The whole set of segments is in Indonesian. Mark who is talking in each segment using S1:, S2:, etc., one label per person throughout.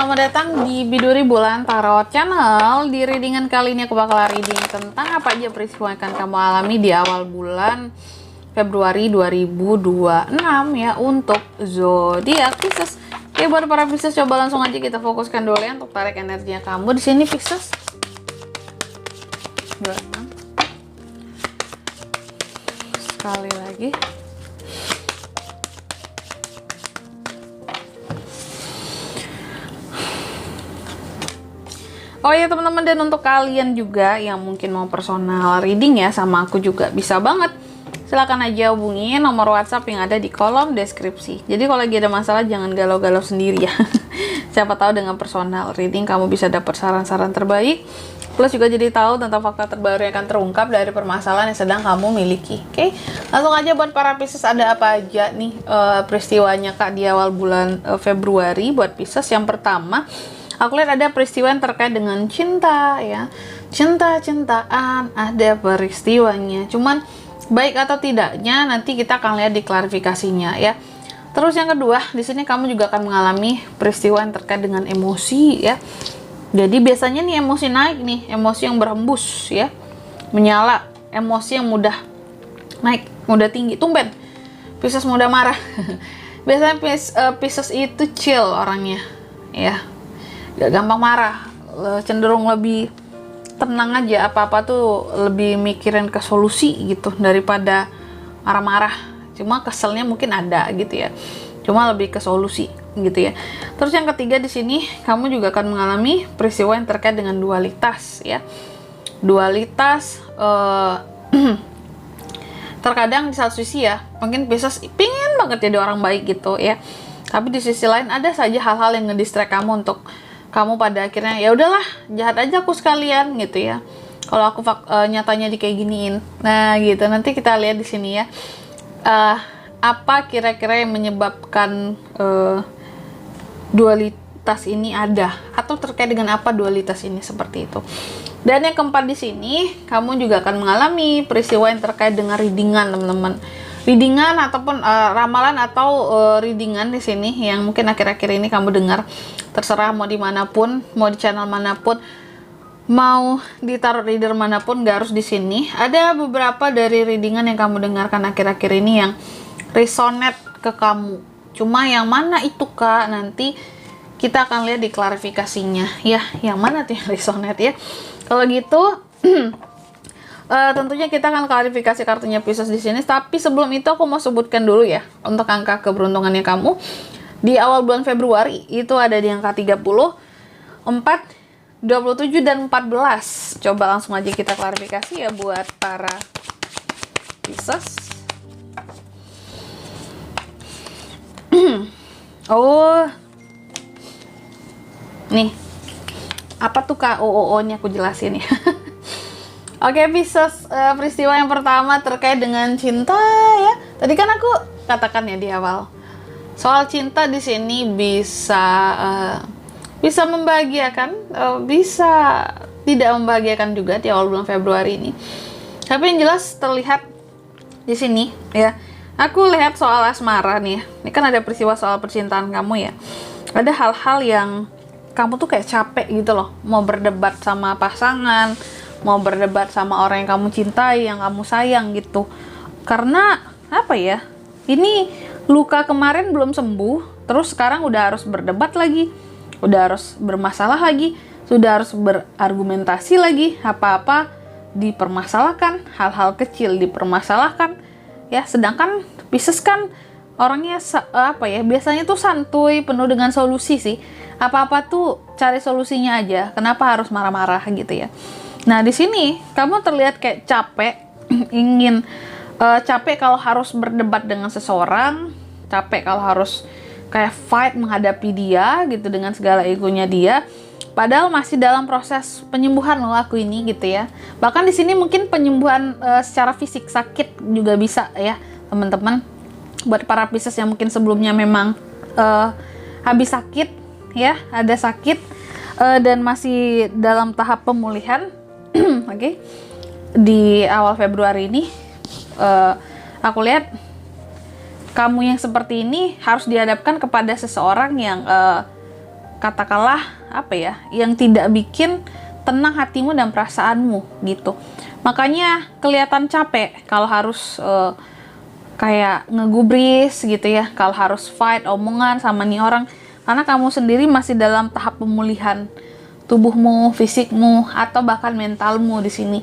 S1: selamat datang di Biduri Bulan Tarot Channel. Di readingan kali ini aku bakal reading tentang apa aja peristiwa yang akan kamu alami di awal bulan Februari 2026 ya untuk zodiak Pisces. Oke, buat para Pisces coba langsung aja kita fokuskan dulu ya untuk tarik energinya kamu di sini Pisces. 26. Sekali lagi. Oh ya teman-teman, dan untuk kalian juga yang mungkin mau personal reading ya sama aku juga bisa banget. Silahkan aja hubungi nomor WhatsApp yang ada di kolom deskripsi. Jadi kalau lagi ada masalah jangan galau-galau sendiri ya. Siapa tahu dengan personal reading kamu bisa dapat saran-saran terbaik. Plus juga jadi tahu tentang fakta terbaru yang akan terungkap dari permasalahan yang sedang kamu miliki. Oke, langsung aja buat para Pisces, ada apa aja nih peristiwanya Kak di awal bulan Februari buat Pisces. Yang pertama, aku lihat ada peristiwa yang terkait dengan cinta ya. Cinta-cintaan ada peristiwanya. Cuman baik atau tidaknya nanti kita akan lihat di klarifikasinya ya. Terus yang kedua, di sini kamu juga akan mengalami peristiwa yang terkait dengan emosi ya. Jadi biasanya nih emosi naik nih, emosi yang berhembus ya. Menyala, emosi yang mudah naik, mudah tinggi, tumben. Pisces mudah marah. Biasanya Pisces itu chill orangnya ya. Gak gampang marah, cenderung lebih tenang aja, apa-apa tuh lebih mikirin ke solusi gitu daripada marah-marah. Cuma keselnya mungkin ada gitu ya, cuma lebih ke solusi gitu ya. Terus yang ketiga di sini kamu juga akan mengalami peristiwa yang terkait dengan dualitas ya. Dualitas terkadang di satu sisi ya, mungkin Pisces pingin banget jadi orang baik gitu ya, tapi di sisi lain ada saja hal-hal yang ngedistract kamu untuk kamu pada akhirnya ya udahlah jahat aja aku sekalian gitu ya. Kalau aku nyatanya di kayak giniin. Nah, gitu. Nanti kita lihat di sini ya. Apa kira-kira yang menyebabkan dualitas ini ada atau terkait dengan apa dualitas ini seperti itu. Dan yang keempat di sini, kamu juga akan mengalami peristiwa yang terkait dengan readingan, teman-teman. Readingan ataupun ramalan atau readingan di sini yang mungkin akhir-akhir ini kamu dengar, terserah mau dimanapun, mau di channel manapun, mau ditaruh reader manapun, gak harus di sini. Ada beberapa dari readingan yang kamu dengarkan akhir-akhir ini yang resonate ke kamu. Cuma yang mana itu Kak, nanti kita akan lihat di klarifikasinya ya. Yang mana tuh yang resonate ya. Kalau gitu tentunya kita akan klarifikasi kartunya Pisces di sini. Tapi sebelum itu aku mau sebutkan dulu ya untuk angka keberuntungannya kamu di awal bulan Februari. Itu ada di angka 30, 4, 27 dan 14. Coba langsung aja kita klarifikasi ya buat para Pisces. Oh, nih apa tuh Kak OOO-nya aku jelasin ya. Oke, Pisces, peristiwa yang pertama terkait dengan cinta ya. Tadi kan aku katakan ya di awal, soal cinta di sini bisa membahagiakan, bisa tidak membahagiakan juga di awal bulan Februari ini. Tapi yang jelas terlihat di sini ya. Aku lihat soal asmara nih ya. Ini kan ada peristiwa soal percintaan kamu ya. Ada hal-hal yang kamu tuh kayak capek gitu loh. Mau berdebat sama pasangan, mau berdebat sama orang yang kamu cintai, yang kamu sayang gitu. Karena apa ya? Ini luka kemarin belum sembuh, terus sekarang udah harus berdebat lagi. Udah harus bermasalah lagi, sudah harus berargumentasi lagi, apa-apa dipermasalahkan, hal-hal kecil dipermasalahkan. Ya, sedangkan Pisces kan orangnya apa ya, biasanya tuh santuy, penuh dengan solusi sih. Apa-apa tuh cari solusinya aja. Kenapa harus marah-marah gitu ya? Nah, di sini kamu terlihat kayak capek, capek kalau harus berdebat dengan seseorang, capek kalau harus kayak fight menghadapi dia gitu dengan segala egonya dia. Padahal masih dalam proses penyembuhan loh aku ini gitu ya. Bahkan di sini mungkin penyembuhan secara fisik, sakit juga bisa ya teman-teman. Buat para Pisces yang mungkin sebelumnya memang habis sakit ya, ada sakit dan masih dalam tahap pemulihan. Oke. Di awal Februari ini aku lihat kamu yang seperti ini harus dihadapkan kepada seseorang yang katakanlah apa ya, yang tidak bikin tenang hatimu dan perasaanmu gitu. Makanya kelihatan capek kalau harus kayak ngegubris gitu ya, kalau harus fight omongan sama nih orang, karena kamu sendiri masih dalam tahap pemulihan tubuhmu, fisikmu, atau bahkan mentalmu di sini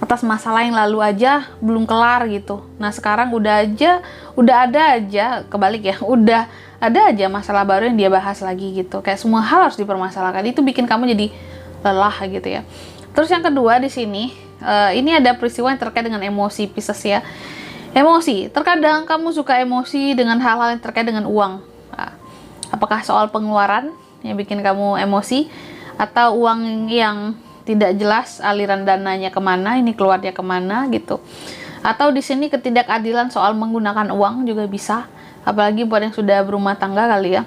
S1: atas masalah yang lalu aja belum kelar gitu. Nah sekarang udah ada aja kebalik ya, udah ada aja masalah baru yang dia bahas lagi gitu. Kayak semua hal harus dipermasalahkan, itu bikin kamu jadi lelah gitu ya. Terus yang kedua di sini, ini ada peristiwa yang terkait dengan emosi Pisces ya. Emosi, terkadang kamu suka emosi dengan hal-hal yang terkait dengan uang. Nah, apakah soal pengeluaran yang bikin kamu emosi, atau uang yang tidak jelas aliran dananya kemana, ini keluarnya kemana gitu. Atau di sini ketidakadilan soal menggunakan uang juga bisa, apalagi buat yang sudah berumah tangga kali ya.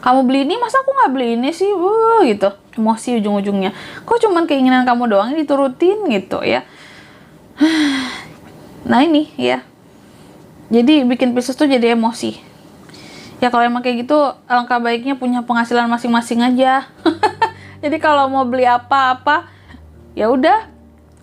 S1: Kamu beli ini, masa aku nggak beli ini sih, gitu. Emosi ujung-ujungnya. Kok cuman keinginan kamu doang yang diturutin gitu ya. Nah ini ya. Jadi bikin Pisces tuh jadi emosi. Ya kalau emang kayak gitu, alangkah baiknya punya penghasilan masing-masing aja. Jadi kalau mau beli apa-apa, ya udah.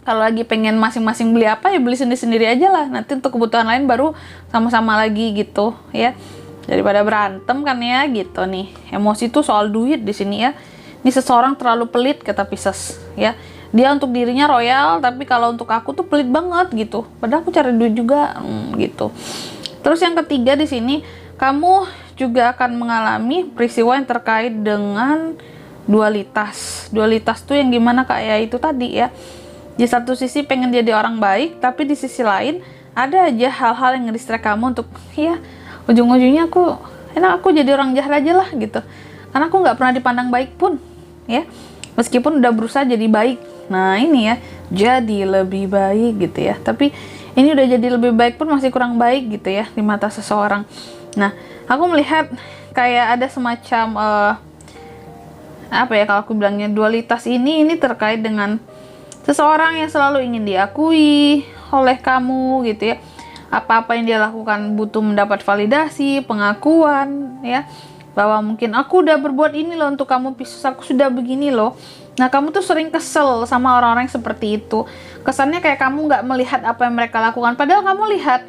S1: Kalau lagi pengen masing-masing beli apa, ya beli sendiri-sendiri aja lah. Nanti untuk kebutuhan lain baru sama-sama lagi gitu ya. Daripada berantem kan ya gitu nih. Emosi tuh soal duit di sini ya. Ini seseorang terlalu pelit kata Pisces ya. Dia untuk dirinya royal, tapi kalau untuk aku tuh pelit banget gitu. Padahal aku cari duit juga gitu. Terus yang ketiga di sini, kamu juga akan mengalami peristiwa yang terkait dengan dualitas. Dualitas tuh yang gimana kayak itu tadi ya. Di satu sisi pengen jadi orang baik, tapi di sisi lain ada aja hal-hal yang nge-distract kamu untuk ya ujung-ujungnya aku jadi orang jahat aja lah gitu. Karena aku nggak pernah dipandang baik pun ya. Meskipun udah berusaha jadi baik. Nah ini ya, jadi lebih baik gitu ya. Tapi ini udah jadi lebih baik pun masih kurang baik gitu ya di mata seseorang. Nah, aku melihat kayak ada semacam apa ya kalau aku bilangnya, dualitas ini terkait dengan seseorang yang selalu ingin diakui oleh kamu gitu ya. Apa-apa yang dia lakukan butuh mendapat validasi, pengakuan ya. Bahwa mungkin aku udah berbuat ini loh untuk kamu Pisces, aku sudah begini loh. Nah kamu tuh sering kesel sama orang-orang yang seperti itu. Kesannya kayak kamu nggak melihat apa yang mereka lakukan. Padahal kamu lihat,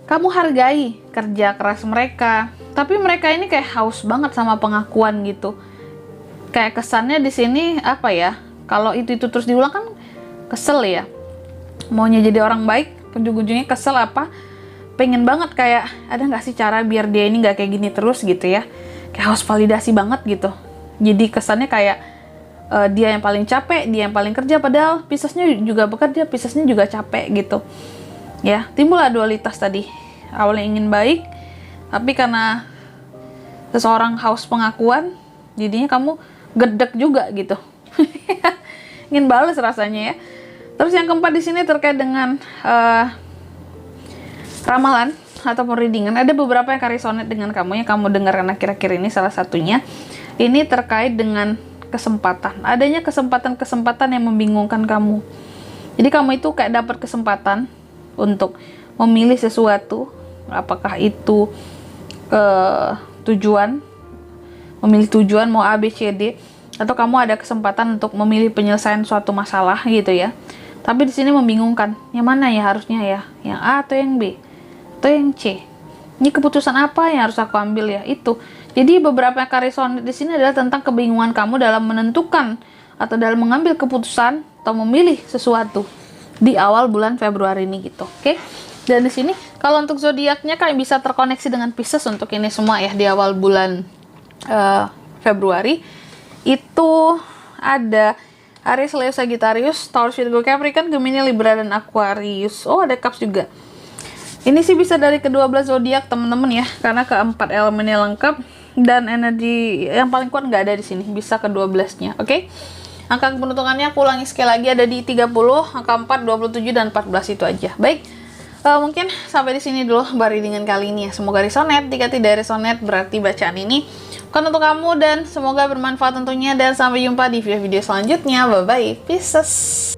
S1: kamu hargai kerja keras mereka. Tapi mereka ini kayak haus banget sama pengakuan gitu. Kayak kesannya di sini apa ya? Kalau itu terus diulang kan kesel ya. Maunya jadi orang baik, ujung-ujungnya kesel apa? Pengen banget kayak ada nggak sih cara biar dia ini nggak kayak gini terus gitu ya. Kayak harus validasi banget gitu. Jadi kesannya kayak dia yang paling capek, dia yang paling kerja, padahal Piscesnya juga bekerja, Piscesnya juga capek gitu. Ya, timbullah dualitas tadi. Awalnya ingin baik, tapi karena seseorang haus pengakuan, jadinya kamu gedek juga gitu. Ingin balas rasanya ya. Terus yang keempat di sini terkait dengan ramalan ataupun readingan. Ada beberapa yang resonate dengan kamu yang kamu dengarkan akhir-akhir ini. Salah satunya ini terkait dengan kesempatan. Adanya kesempatan-kesempatan yang membingungkan kamu. Jadi kamu itu kayak dapat kesempatan untuk memilih sesuatu, apakah itu tujuan, memilih tujuan mau A, B, C, D, atau kamu ada kesempatan untuk memilih penyelesaian suatu masalah gitu ya. Tapi di sini membingungkan. Yang mana ya harusnya ya? Yang A atau yang B? Atau yang C? Ini keputusan apa yang harus aku ambil ya? Itu. Jadi beberapa yang resonate di sini adalah tentang kebingungan kamu dalam menentukan atau dalam mengambil keputusan atau memilih sesuatu di awal bulan Februari ini gitu. Oke? Dan di sini kalau untuk zodiaknya kalian bisa terkoneksi dengan Pisces untuk ini semua ya di awal bulan Februari. Itu ada Aries, Leo, Sagittarius, Taurus, Virgo, Capricorn, Gemini, Libra, dan Aquarius. Oh, ada Cups juga. Ini sih bisa dari ke-12 zodiak teman-teman ya, karena keempat elemennya lengkap dan energi yang paling kuat nggak ada di sini, bisa ke-12-nya. Oke? Angka keberuntungannya aku ulangi sekali lagi, ada di 30, angka 4, 27, dan 14 itu aja. Baik. Mungkin sampai di sini dulu baru dengan kali ini ya. Semoga resonate. Jika tidak resonate berarti bacaan ini bukan untuk kamu, dan semoga bermanfaat tentunya, dan sampai jumpa di video-video selanjutnya. Bye bye. Peace.